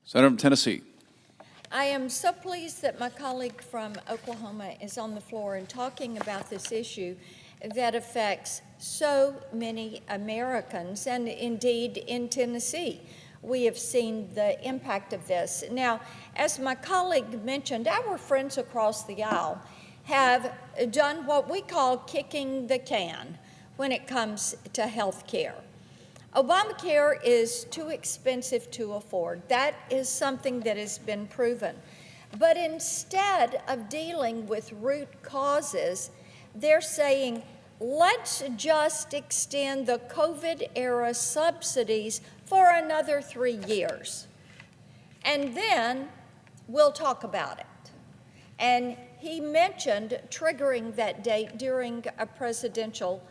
Senator from Tennessee. I am so pleased that my colleague from Oklahoma is on the floor and talking about this issue that affects so many Americans, and indeed in Tennessee, we have seen the impact of this. Now, as my colleague mentioned, our friends across the aisle have done what we call kicking the can when it comes to health care. Obamacare is too expensive to afford. That is something that has been proven. But instead of dealing with root causes, they're saying, let's just extend the COVID-era subsidies for another 3 years. And then we'll talk about it. And he mentioned triggering that date during a presidential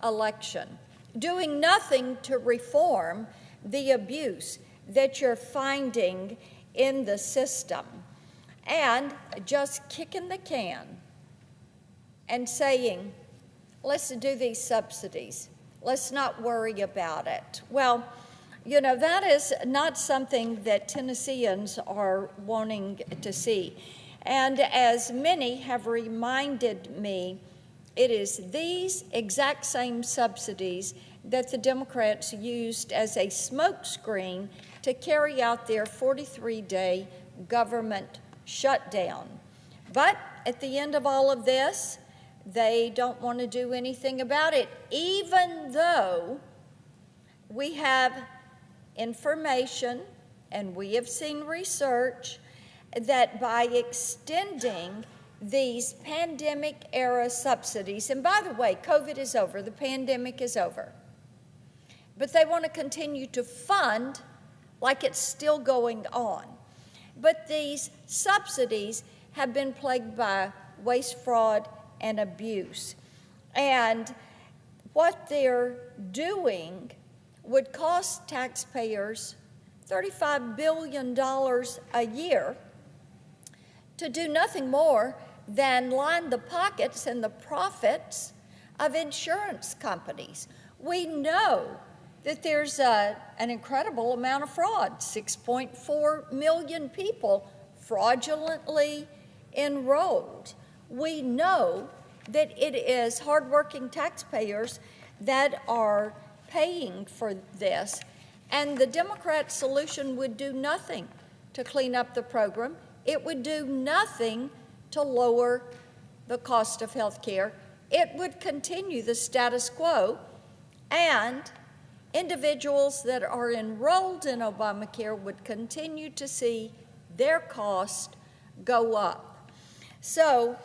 election, doing nothing to reform the abuse that you're finding in the system, and just kicking the can and saying, let's do these subsidies. Let's not worry about it. Well, you know, that is not something that Tennesseans are wanting to see. And as many have reminded me, it is these exact same subsidies that the Democrats used as a smokescreen to carry out their 43-day government shutdown. But at the end of all of this, they don't want to do anything about it, even though we have information and we have seen research that by extending these pandemic-era subsidies, and by the way, COVID is over, the pandemic is over, but they want to continue to fund like it's still going on. But these subsidies have been plagued by waste, fraud, and abuse. And what they're doing would cost taxpayers $35 billion a year to do nothing more than line the pockets and the profits of insurance companies. We know that there's an incredible amount of fraud, 6.4 million people fraudulently enrolled. We know that it is hardworking taxpayers that are paying for this, and the Democrat solution would do nothing to clean up the program. It would do nothing to lower the cost of health care. It would continue the status quo, and individuals that are enrolled in Obamacare would continue to see their cost go up. So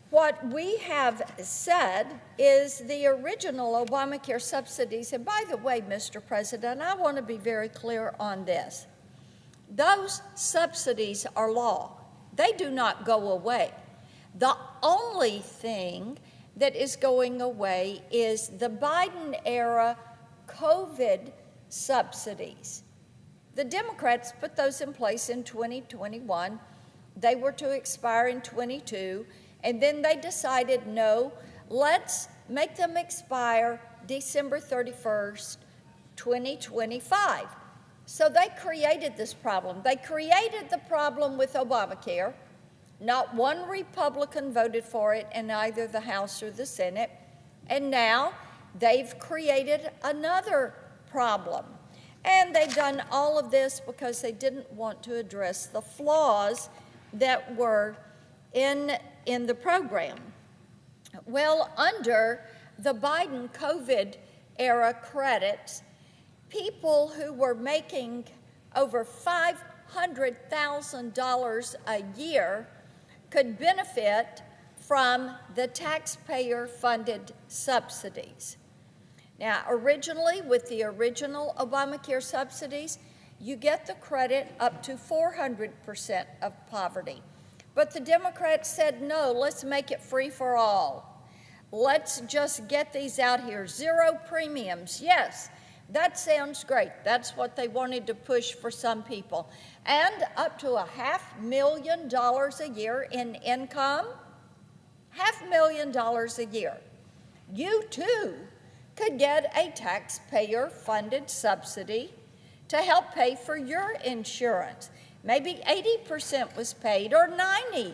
what we have said is the original Obamacare subsidies, and by the way, Mr. President, I want to be very clear on this. Those subsidies are law. They do not go away. The only thing that is going away is the Biden-era COVID subsidies. The Democrats put those in place in 2021. They were to expire in 22, and then they decided, no, let's make them expire December 31st, 2025. So they created this problem. They created the problem with Obamacare. Not one Republican voted for it in either the House or the Senate. And now they've created another problem. And they've done all of this because they didn't want to address the flaws that were in the program. Well, under the Biden COVID era credits, people who were making over $500,000 a year could benefit from the taxpayer-funded subsidies. Now, originally, with the original Obamacare subsidies, you get the credit up to 400% of poverty. But the Democrats said, no, let's make it free for all. Let's just get these out here. Zero premiums. Yes, that sounds great. That's what they wanted to push for some people. And up to $500,000 a year in income, $500,000 a year. You too could get a taxpayer-funded subsidy to help pay for your insurance. Maybe 80% was paid or 90%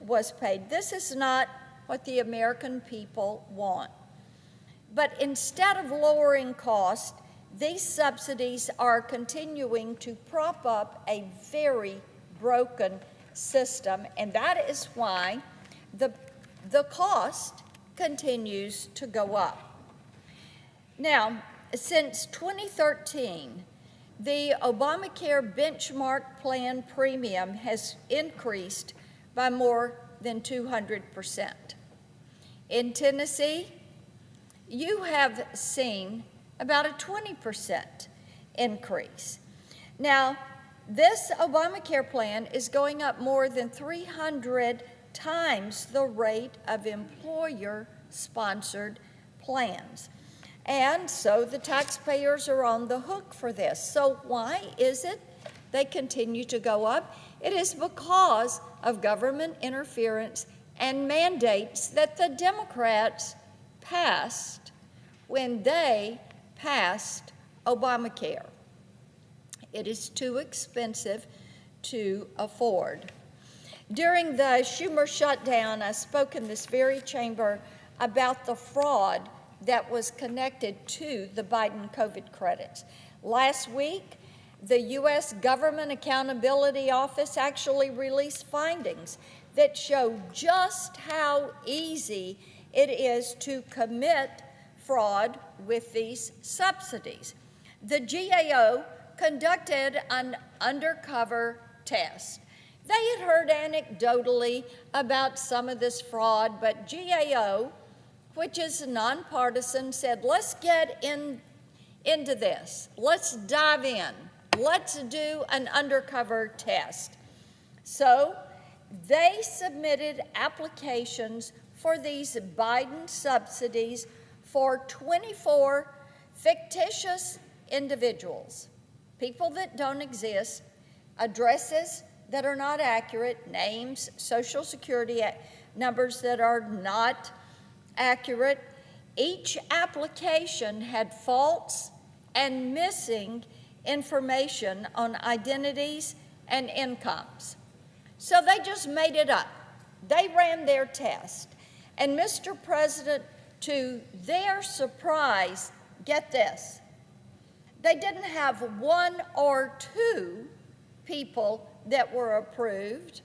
was paid. This is not what the American people want. But instead of lowering costs, these subsidies are continuing to prop up a very broken system, and that is why the cost continues to go up. Now, since 2013, the Obamacare benchmark plan premium has increased by more than 200%. In Tennessee, you have seen about a 20% increase. Now, this Obamacare plan is going up more than 300 times the rate of employer-sponsored plans. And so the taxpayers are on the hook for this. So why is it they continue to go up? It is because of government interference and mandates that the Democrats passed when they passed Obamacare. It is too expensive to afford. During the Schumer shutdown, I spoke in this very chamber about the fraud that was connected to the Biden COVID credits. Last week, the U.S. Government Accountability Office actually released findings that show just how easy it is to commit fraud with these subsidies. The GAO conducted an undercover test. They had heard anecdotally about some of this fraud, but GAO, which is nonpartisan, said, let's get into this. Let's dive in. Let's do an undercover test. So they submitted applications for these Biden subsidies for 24 fictitious individuals, people that don't exist, addresses that are not accurate, names, Social Security numbers that are not accurate. Each application had false and missing information on identities and incomes. So they just made it up. They ran their test. And Mr. President, to their surprise, get this, they didn't have one or two people that were approved,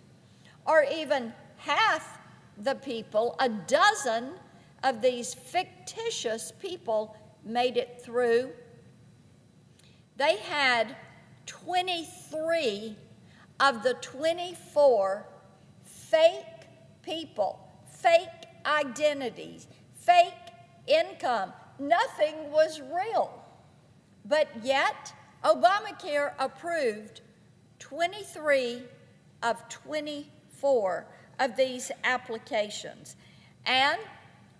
or even half the people. A dozen of these fictitious people made it through. They had 23 of the 24 fake people, fake identities, fake income. Nothing was real. But yet, Obamacare approved 23 of 24 of these applications. And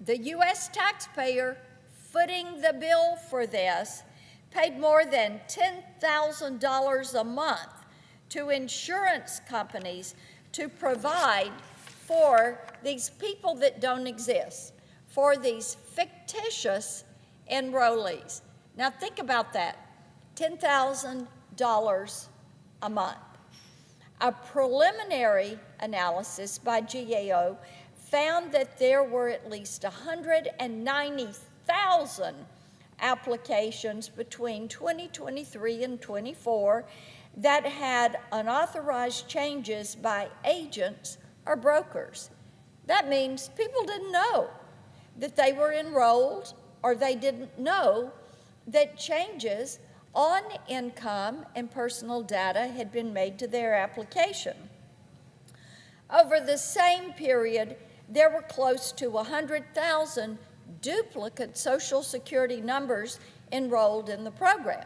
the U.S. taxpayer footing the bill for this paid more than $10,000 a month to insurance companies to provide for these people that don't exist, for these fictitious enrollees. Now think about that, $10,000 a month. A preliminary analysis by GAO found that there were at least 190,000 applications between 2023 and 24 that had unauthorized changes by agents or brokers. That means people didn't know that they were enrolled, or they didn't know that changes on income and personal data had been made to their application. Over the same period, there were close to 100,000 duplicate Social Security numbers enrolled in the program.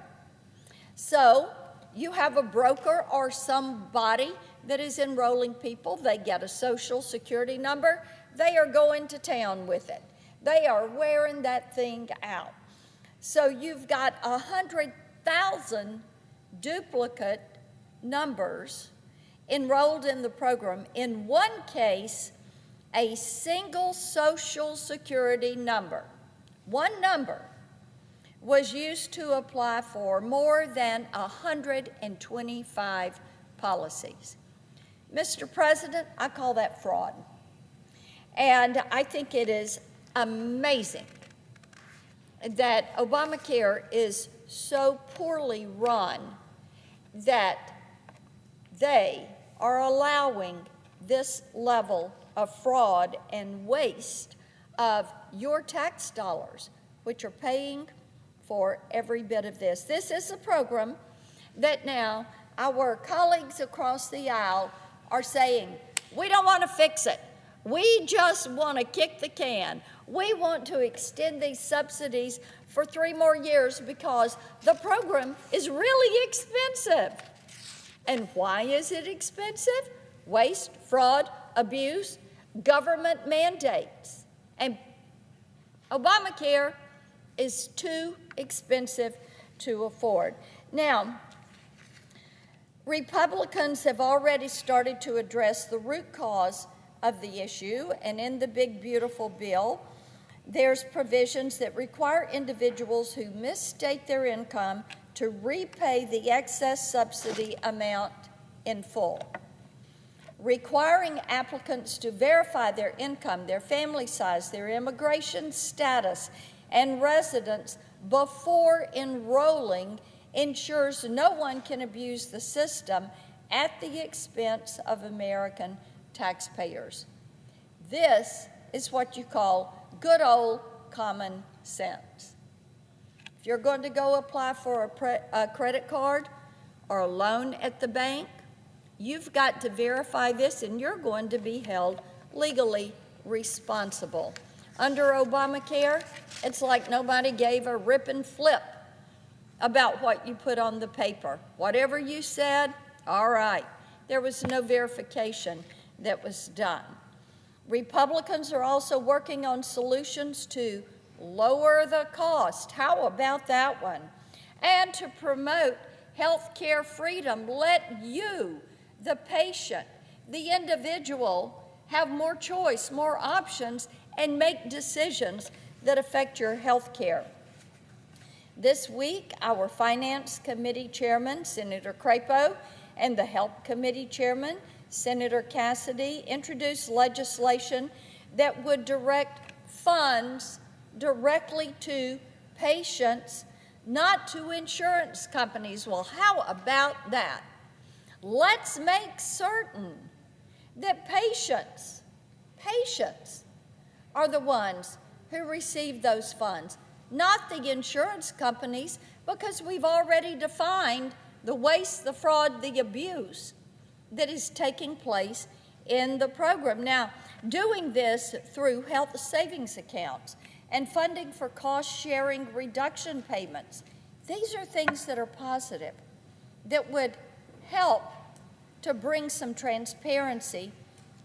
So you have a broker or somebody that is enrolling people. They get a Social Security number. They are going to town with it. They are wearing that thing out. So you've got 100,000 duplicate numbers enrolled in the program. In one case, a single Social Security number, one number, was used to apply for more than 125 policies. Mr. President, I call that fraud. And I think it is amazing that Obamacare is so poorly run that they are allowing this level of fraud and waste of your tax dollars, which are paying for every bit of this. This is a program that now our colleagues across the aisle are saying, we don't want to fix it. We just want to kick the can. We want to extend these subsidies for 3 more years because the program is really expensive. And why is it expensive? Waste, fraud, abuse, government mandates. And Obamacare is too expensive to afford. Now, Republicans have already started to address the root cause of the issue, and in the big, beautiful bill, there's provisions that require individuals who misstate their income to repay the excess subsidy amount in full. Requiring applicants to verify their income, their family size, their immigration status, and residence before enrolling ensures no one can abuse the system at the expense of American taxpayers. This is what you call good old common sense. If you're going to go apply for a credit card or a loan at the bank, you've got to verify this, and you're going to be held legally responsible. Under Obamacare, it's like nobody gave a rip and flip about what you put on the paper. Whatever you said, all right. There was no verification that was done. Republicans are also working on solutions to lower the cost. How about that one? And to promote health care freedom. Let you, the patient, the individual, have more choice, more options, and make decisions that affect your health care. This week, our Finance Committee Chairman, Senator Crapo, and the Health Committee Chairman, Senator Cassidy, introduced legislation that would direct funds directly to patients, not to insurance companies. Well, how about that? Let's make certain that patients are the ones who receive those funds, not the insurance companies, because we've already defined the waste, the fraud, the abuse that is taking place in the program. Now, doing this through health savings accounts and funding for cost-sharing reduction payments, these are things that are positive, that would help to bring some transparency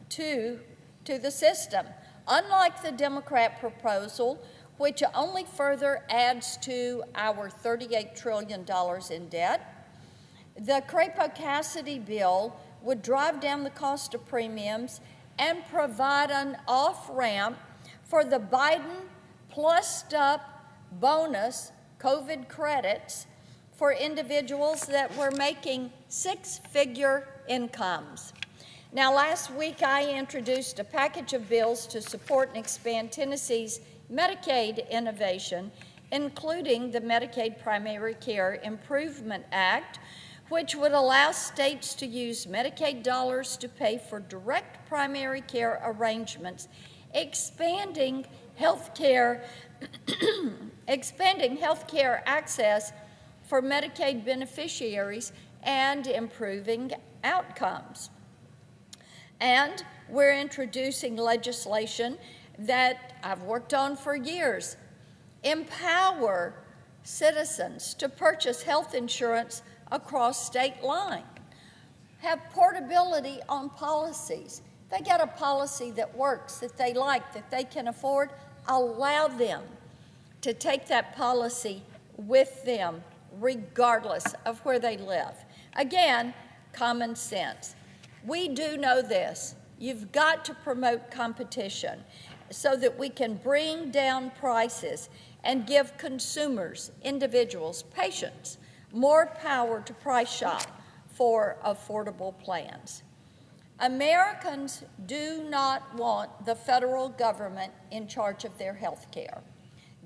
to the system. Unlike the Democrat proposal, which only further adds to our $38 trillion in debt, the Crapo-Cassidy bill would drive down the cost of premiums and provide an off-ramp for the Biden plussed-up bonus COVID credits for individuals that were making 6-figure incomes. Now, last week I introduced a package of bills to support and expand Tennessee's Medicaid innovation, including the Medicaid Primary Care Improvement Act, which would allow states to use Medicaid dollars to pay for direct primary care arrangements, expanding health care access for Medicaid beneficiaries and improving outcomes. And we're introducing legislation that I've worked on for years. Empower citizens to purchase health insurance across state lines. Have portability on policies. If they got a policy that works, that they like, that they can afford, allow them to take that policy with them regardless of where they live. Again, common sense. We do know this. You've got to promote competition so that we can bring down prices and give consumers, individuals, patients, more power to price shop for affordable plans. Americans do not want the federal government in charge of their health care.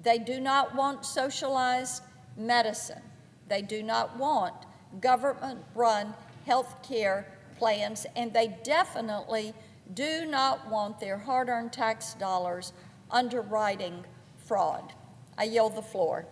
They do not want socialized medicine. They do not want government-run health care plans, and they definitely do not want their hard-earned tax dollars underwriting fraud. I yield the floor.